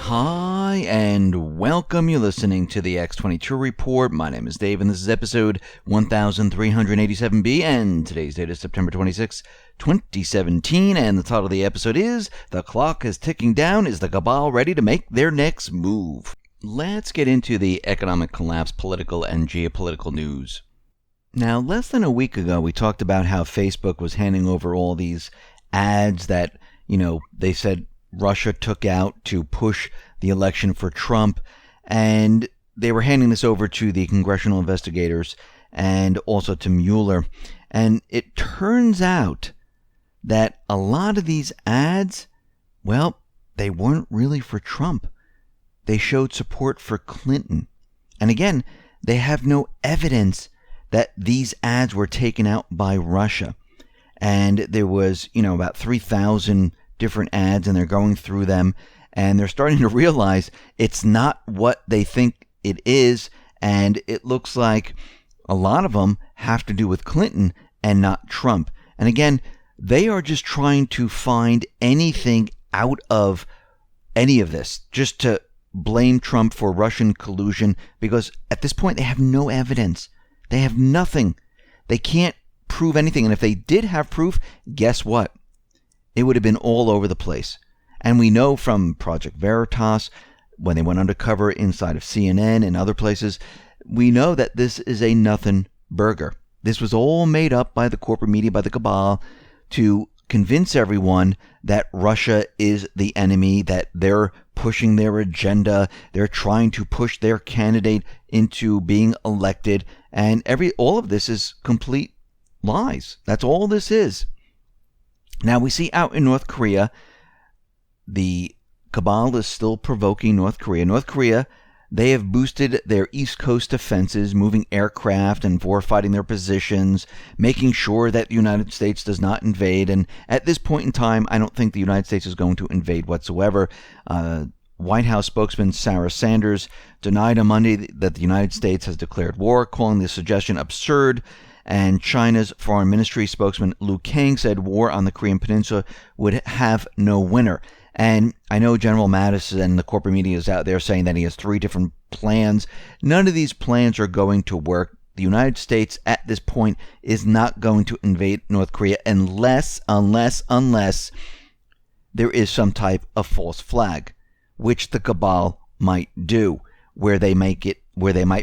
Hi, and welcome. You're listening to the X22 Report. My name is Dave, and this is episode 1387B, and today's date is September 26, 2017, and the title of the episode is, The Clock is Ticking Down. Is the Cabal ready to make their next move? Let's get into the economic collapse, political, and geopolitical news. Now, less than a week ago, we talked about how Facebook was handing over all these ads that, they said Russia took out to push the election for Trump, and they were handing this over to the congressional investigators and also to Mueller. And it turns out that a lot of these ads, well, they weren't really for Trump. They showed support for Clinton. And again, they have no evidence that these ads were taken out by Russia. And there was, about 3,000 different ads, and they're going through them, and they're starting to realize it's not what they think it is, and it looks like a lot of them have to do with Clinton and not Trump. And again, they are just trying to find anything out of any of this, just to blame Trump for Russian collusion, because at this point they have no evidence. They have nothing. They can't prove anything, and if they did have proof, guess what? It would have been all over the place. And we know from Project Veritas, when they went undercover inside of CNN and other places, we know that this is a nothing burger. This was all made up by the corporate media, by the Cabal, to convince everyone that Russia is the enemy, that they're pushing their agenda, they're trying to push their candidate into being elected, and all of this is complete lies. That's all this is. Now, we see out in North Korea, the Cabal is still provoking North Korea. North Korea, they have boosted their East Coast defenses, moving aircraft and fortifying their positions, making sure that the United States does not invade. And at this point in time, I don't think the United States is going to invade whatsoever. White House spokesman Sarah Sanders denied on Monday that the United States has declared war, calling the suggestion absurd. And China's foreign ministry spokesman Liu Kang said war on the Korean peninsula would have no winner. And I know General Mattis and the corporate media is out there saying that he has 3 different plans. None of these plans are going to work. The United States at this point is not going to invade North Korea unless there is some type of false flag, which the Cabal might do, where they might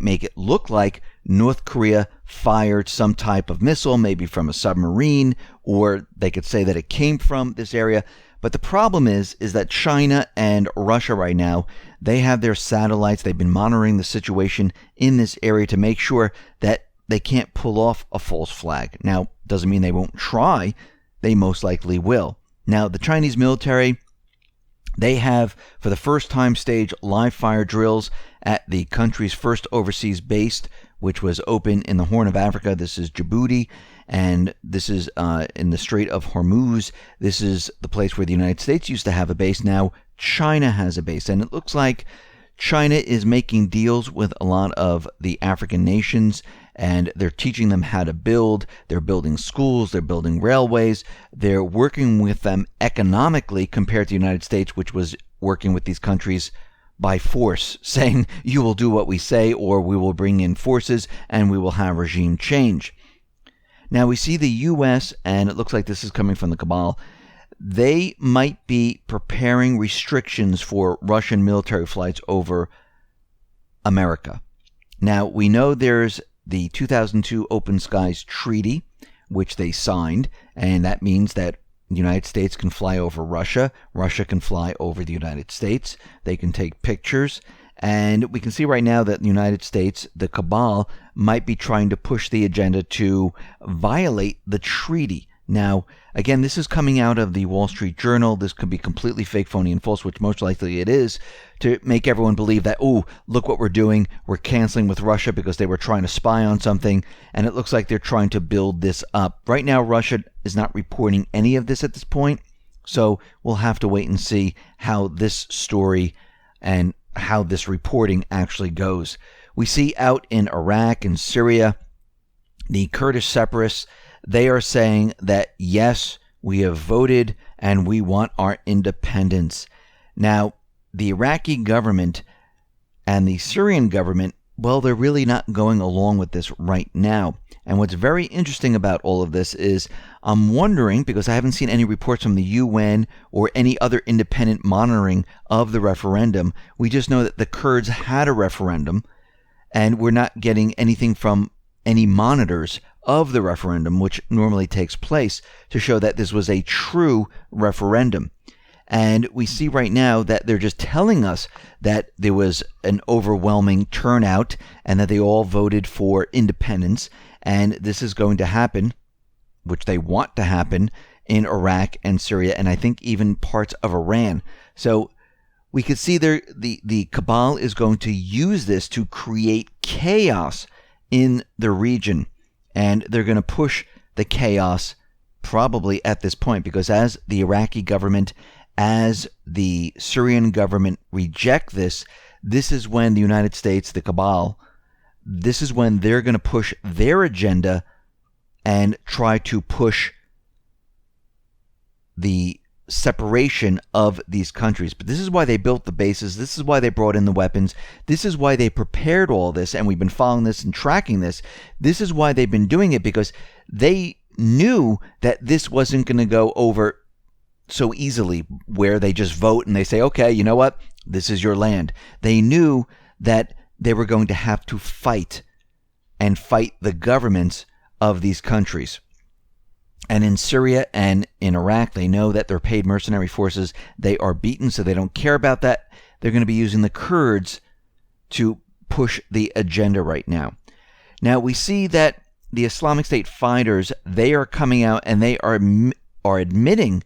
make it look like North Korea fired some type of missile, maybe from a submarine, or they could say that it came from this area. But the problem is that China and Russia right now, they have their satellites. They've been monitoring the situation in this area to make sure that they can't pull off a false flag. Now, doesn't mean they won't try. They most likely will. Now, the Chinese military, they have, for the first time, staged live fire drills at the country's first overseas base, which was open in the Horn of Africa. This is Djibouti, and this is in the Strait of Hormuz. This is the place where the United States used to have a base. Now China has a base, and it looks like China is making deals with a lot of the African nations, and they're teaching them how to build. They're building schools, they're building railways, they're working with them economically compared to the United States, which was working with these countries by force, saying you will do what we say or we will bring in forces and we will have regime change. Now we see the U.S., and it looks like this is coming from the Cabal, they might be preparing restrictions for Russian military flights over America. Now we know there's the 2002 Open Skies Treaty, which they signed, and that means that the United States can fly over Russia. Russia can fly over the United States. They can take pictures. And we can see right now that the United States, the Cabal, might be trying to push the agenda to violate the treaty. Now, again, this is coming out of the Wall Street Journal. This could be completely fake, phony, and false, which most likely it is, to make everyone believe that, oh, look what we're doing. We're canceling with Russia because they were trying to spy on something, and it looks like they're trying to build this up. Right now, Russia is not reporting any of this at this point, so we'll have to wait and see how this story and how this reporting actually goes. We see out in Iraq and Syria, the Kurdish separatists, they are saying that, yes, we have voted and we want our independence. Now, the Iraqi government and the Syrian government, well, they're really not going along with this right now. And what's very interesting about all of this is I'm wondering, because I haven't seen any reports from the UN or any other independent monitoring of the referendum. We just know that the Kurds had a referendum, and we're not getting anything from any monitors of the referendum, which normally takes place to show that this was a true referendum. And we see right now that they're just telling us that there was an overwhelming turnout and that they all voted for independence. And this is going to happen, which they want to happen, in Iraq and Syria, and I think even parts of Iran. So we could see there the Cabal is going to use this to create chaos in the region. And they're going to push the chaos probably at this point, because as the Iraqi government, as the Syrian government reject this, this is when the United States, the Cabal, this is when they're going to push their agenda and try to push the separation of these countries. But this is why they built the bases. This is why they brought in the weapons. This is why they prepared all this, and we've been following this and tracking this. This is why they've been doing it, because they knew that this wasn't going to go over so easily, where they just vote and they say, okay, you know what? This is your land. They knew that they were going to have to fight and fight the governments of these countries. And in Syria and in Iraq, they know that they're paid mercenary forces. They are beaten, so they don't care about that. They're going to be using the Kurds to push the agenda right now. Now, we see that the Islamic State fighters, they are coming out and they are admitting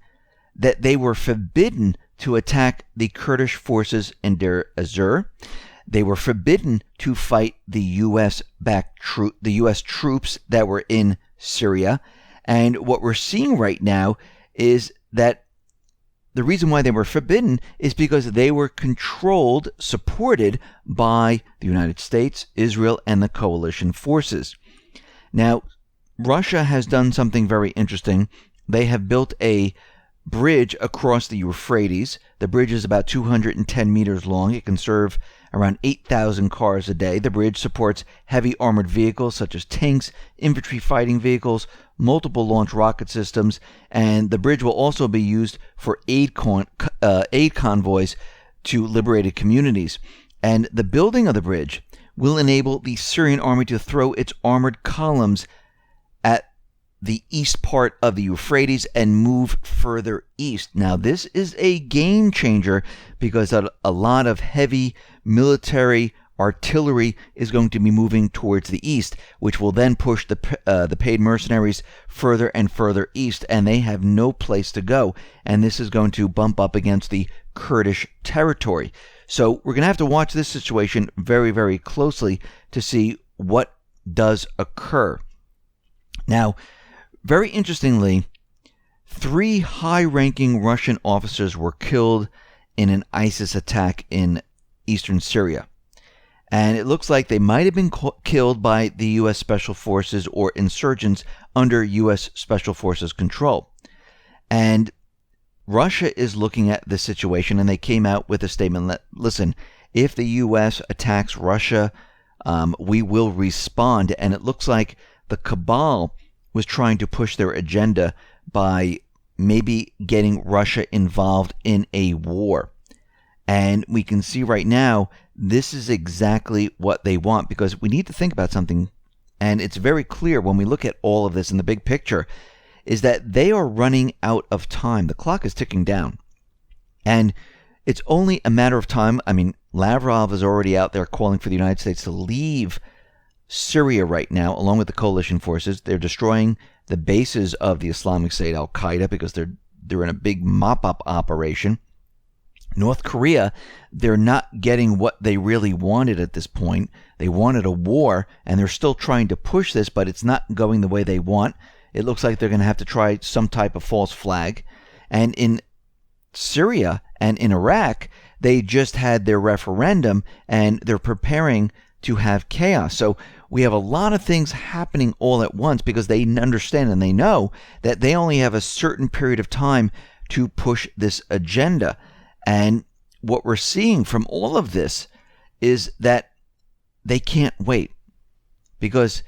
that they were forbidden to attack the Kurdish forces in Deir ez-Zor. They were forbidden to fight the U.S. troops that were in Syria. And what we're seeing right now is that the reason why they were forbidden is because they were controlled, supported by the United States, Israel, and the coalition forces. Now, Russia has done something very interesting. They have built a bridge across the Euphrates. The bridge is about 210 meters long. It can serve around 8,000 cars a day. The bridge supports heavy armored vehicles such as tanks, infantry fighting vehicles, multiple launch rocket systems, and the bridge will also be used for aid convoys to liberated communities. And the building of the bridge will enable the Syrian army to throw its armored columns at the east part of the Euphrates and move further east. Now, this is a game changer because a lot of heavy military artillery is going to be moving towards the east, which will then push the paid mercenaries further and further east, and they have no place to go. And this is going to bump up against the Kurdish territory. So we're going to have to watch this situation very, very closely to see what does occur. Now, very interestingly, 3 high-ranking Russian officers were killed in an ISIS attack in eastern Syria. And it looks like they might have been killed by the U.S. Special Forces or insurgents under U.S. Special Forces control. And Russia is looking at this situation, and they came out with a statement that, listen, if the U.S. attacks Russia, we will respond. And it looks like the Cabal was trying to push their agenda by maybe getting Russia involved in a war. And we can see right now, this is exactly what they want, because we need to think about something, and it's very clear when we look at all of this in the big picture, is that they are running out of time. The clock is ticking down. And it's only a matter of time. I mean, Lavrov is already out there calling for the United States to leave Syria right now, along with the coalition forces. They're destroying the bases of the Islamic State, Al-Qaeda, because they're in a big mop-up operation. North Korea, they're not getting what they really wanted at this point. They wanted a war, and they're still trying to push this, but it's not going the way they want. It looks like they're going to have to try some type of false flag. And in Syria and in Iraq, they just had their referendum, and they're preparing to have chaos. So we have a lot of things happening all at once because they understand and they know that they only have a certain period of time to push this agenda. And what we're seeing from all of this is that they can't wait, because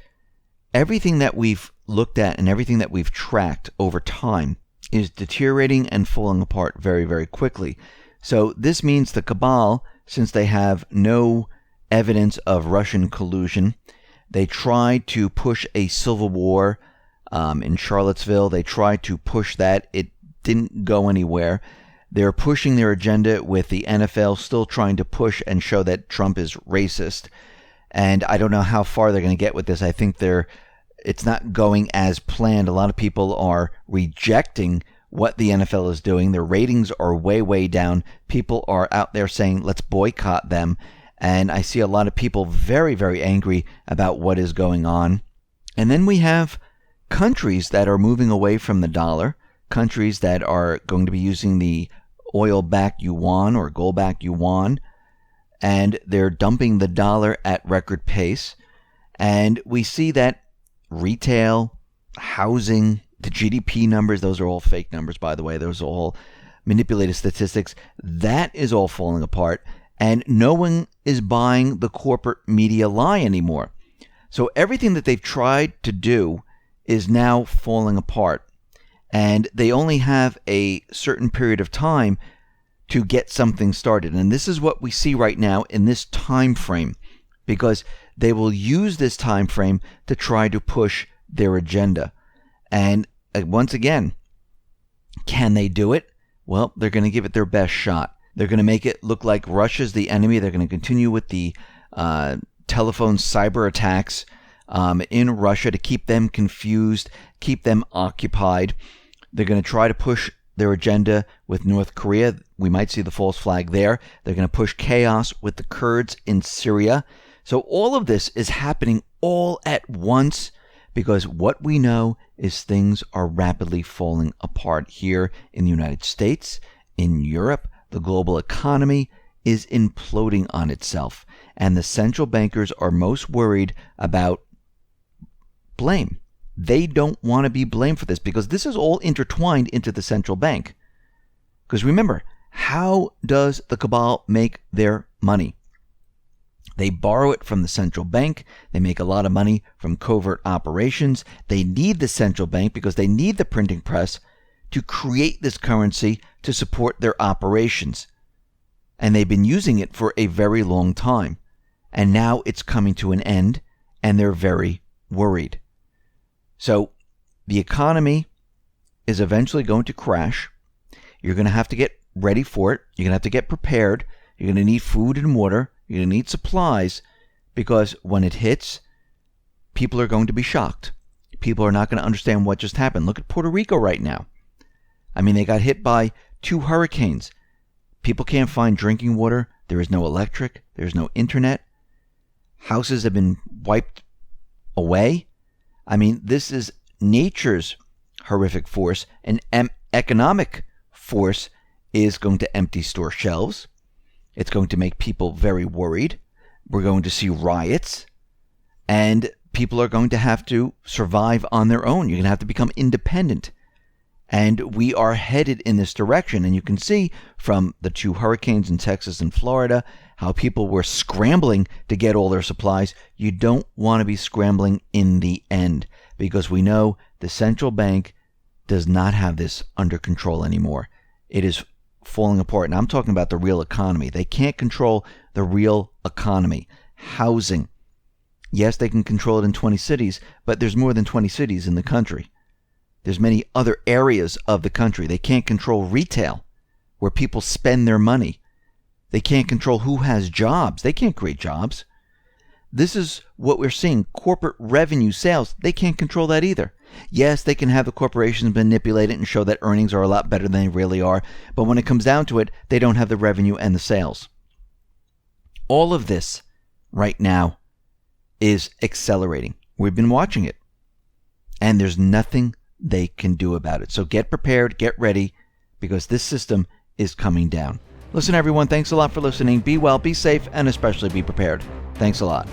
everything that we've looked at and everything that we've tracked over time is deteriorating and falling apart very, very quickly. So this means the Cabal, since they have no evidence of Russian collusion, they tried to push a civil war in Charlottesville. They tried to push that. It didn't go anywhere. They're pushing their agenda with the NFL still trying to push and show that Trump is racist. And I don't know how far they're going to get with this. I think it's not going as planned. A lot of people are rejecting what the NFL is doing. Their ratings are way, way down. People are out there saying, let's boycott them. And I see a lot of people very, very angry about what is going on. And then we have countries that are moving away from the dollar, countries that are going to be using the oil-backed yuan or gold-backed yuan, and they're dumping the dollar at record pace. And we see that retail, housing, the GDP numbers, those are all fake numbers, by the way. Those are all manipulated statistics. That is all falling apart. And no one is buying the corporate media lie anymore. So everything that they've tried to do is now falling apart. And they only have a certain period of time to get something started. And this is what we see right now in this time frame, because they will use this time frame to try to push their agenda. And once again, can they do it? Well, they're going to give it their best shot. They're going to make it look like Russia's the enemy. They're going to continue with the telephone cyber attacks in Russia to keep them confused, keep them occupied. They're going to try to push their agenda with North Korea. We might see the false flag there. They're going to push chaos with the Kurds in Syria. So all of this is happening all at once, because what we know is things are rapidly falling apart here in the United States, in Europe. The global economy is imploding on itself, and the central bankers are most worried about blame. They don't want to be blamed for this, because this is all intertwined into the central bank. Because remember, how does the Cabal make their money? They borrow it from the central bank. They make a lot of money from covert operations. They need the central bank because they need the printing press to create this currency to support their operations. And they've been using it for a very long time. And now it's coming to an end, and they're very worried. So the economy is eventually going to crash. You're going to have to get ready for it. You're going to have to get prepared. You're going to need food and water. You're going to need supplies, because when it hits, people are going to be shocked. People are not going to understand what just happened. Look at Puerto Rico right now. I mean, they got hit by 2 hurricanes. People can't find drinking water. There is no electric. There's no internet. Houses have been wiped away. I mean, this is nature's horrific force. An economic force is going to empty store shelves. It's going to make people very worried. We're going to see riots. And people are going to have to survive on their own. You're going to have to become independent. And we are headed in this direction. And you can see from the 2 hurricanes in Texas and Florida how people were scrambling to get all their supplies. You don't want to be scrambling in the end, because we know the central bank does not have this under control anymore. It is falling apart. And I'm talking about the real economy. They can't control the real economy. Housing. Yes, they can control it in 20 cities, but there's more than 20 cities in the country. There's many other areas of the country. They can't control retail, where people spend their money. They can't control who has jobs. They can't create jobs. This is what we're seeing. Corporate revenue sales, they can't control that either. Yes, they can have the corporations manipulate it and show that earnings are a lot better than they really are. But when it comes down to it, they don't have the revenue and the sales. All of this right now is accelerating. We've been watching it. And there's nothing they can do about it. So get prepared, get ready, because this system is coming down. Listen, everyone, thanks a lot for listening. Be well, be safe, and especially be prepared. Thanks a lot.